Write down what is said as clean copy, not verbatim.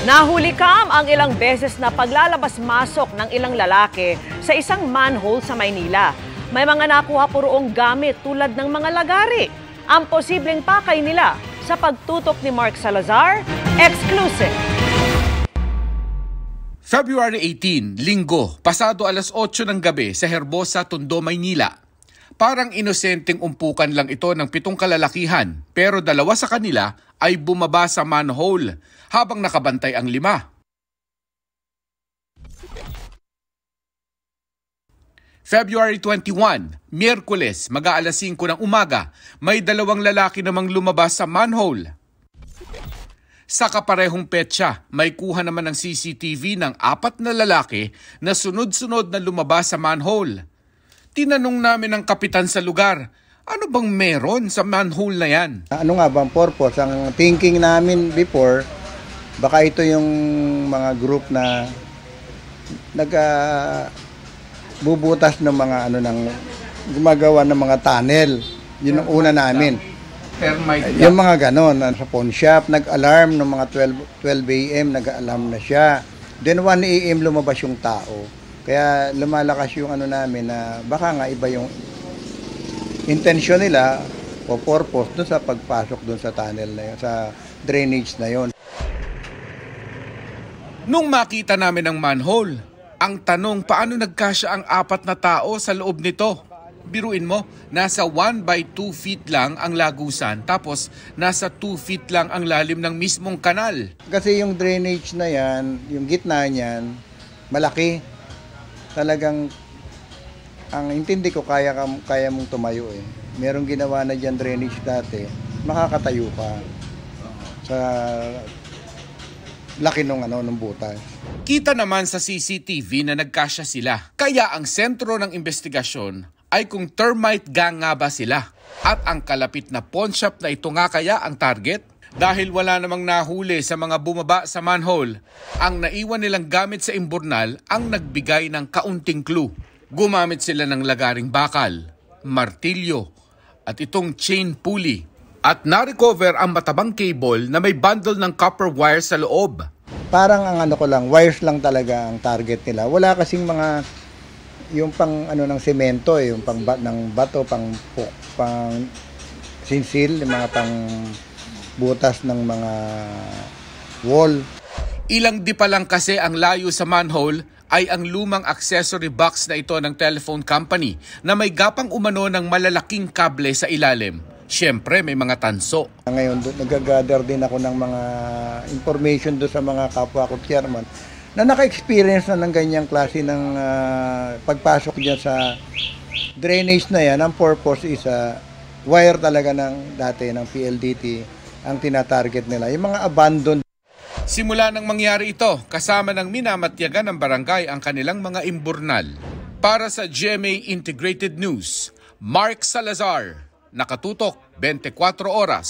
Nahulikam ang ilang beses na paglalabas-masok ng ilang lalaki sa isang manhole sa Maynila. May mga nakuha po roong gamit tulad ng mga lagari. Ang posibleng pakay nila sa pagtutok ni Mark Salazar, exclusive. February 18, Linggo, pasado alas 8 ng gabi sa Herbosa, Tondo, Maynila. Parang inosenteng umpukan lang ito ng 7 kalalakihan, pero 2 sa kanila ay bumaba sa manhole habang nakabantay ang 5. February 21, Miyerkules, mag-aalas 5 ng umaga, may 2 lalaki namang lumabas sa manhole. Sa kaparehong petsa, may kuha naman ng CCTV ng 4 na lalaki na sunod-sunod na lumabas sa manhole. Tinanong namin ang kapitan sa lugar, ano bang meron sa manhole na yan? Ano nga bang purpose? Ang thinking namin before, baka ito yung mga group na bubutas ng mga gumagawa ng mga tunnel. Yun ang una namin. Yung mga ganon, sa pawn shop, nag-alarm ng mga 12 a.m., nag-alarm na siya. Then 1 a.m. lumabas yung tao. Kaya lumalakas yung namin na baka nga iba yung intention nila o purpose dun sa pagpasok dun sa tunnel na yun, sa drainage na yun. Nung makita namin ang manhole, ang tanong paano nagkasya ang 4 na tao sa loob nito? Biruin mo, nasa 1 by 2 feet lang ang lagusan tapos nasa 2 feet lang ang lalim ng mismong kanal. Kasi yung drainage na yan, yung gitna niyan, malaki. Talagang, ang intindi ko, kaya mong tumayo eh. Merong ginawa na dyan drainage dati, makakatayo ka sa laki nung butas. Kita naman sa CCTV na nagkasya sila. Kaya ang sentro ng investigasyon ay kung termite gang nga ba sila. At ang kalapit na pawn shop na ito nga kaya ang target? Dahil wala namang nahuli sa mga bumaba sa manhole, ang naiwan nilang gamit sa imburnal ang nagbigay ng kaunting clue. Gumamit sila ng lagaring bakal, martilyo, at itong chain pulley. At na-recover ang matabang cable na may bundle ng copper wire sa loob. Parang ang wires lang talaga ang target nila. Wala kasing mga, yung pang ng semento, yung pang ng bato, pang sinsil, yung mga pang butas ng mga wall. Ilang di pa lang kasi ang layo sa manhole ay ang lumang accessory box na ito ng telephone company na may gapang umano ng malalaking kable sa ilalim. Siyempre, may mga tanso. Ngayon, nag-gather din ako ng mga information doon sa mga kapwa ko chairman na naka-experience na ng ganyang klase ng pagpasok dyan sa drainage na yan. Ang purpose is wire talaga ng dati ng PLDT ang tinatarget nila. Yung mga abandoned. Simula nang mangyari ito, kasama ng minamatyagan ng barangay ang kanilang mga imburnal. Para sa GMA Integrated News, Mark Salazar, nakatutok 24 oras.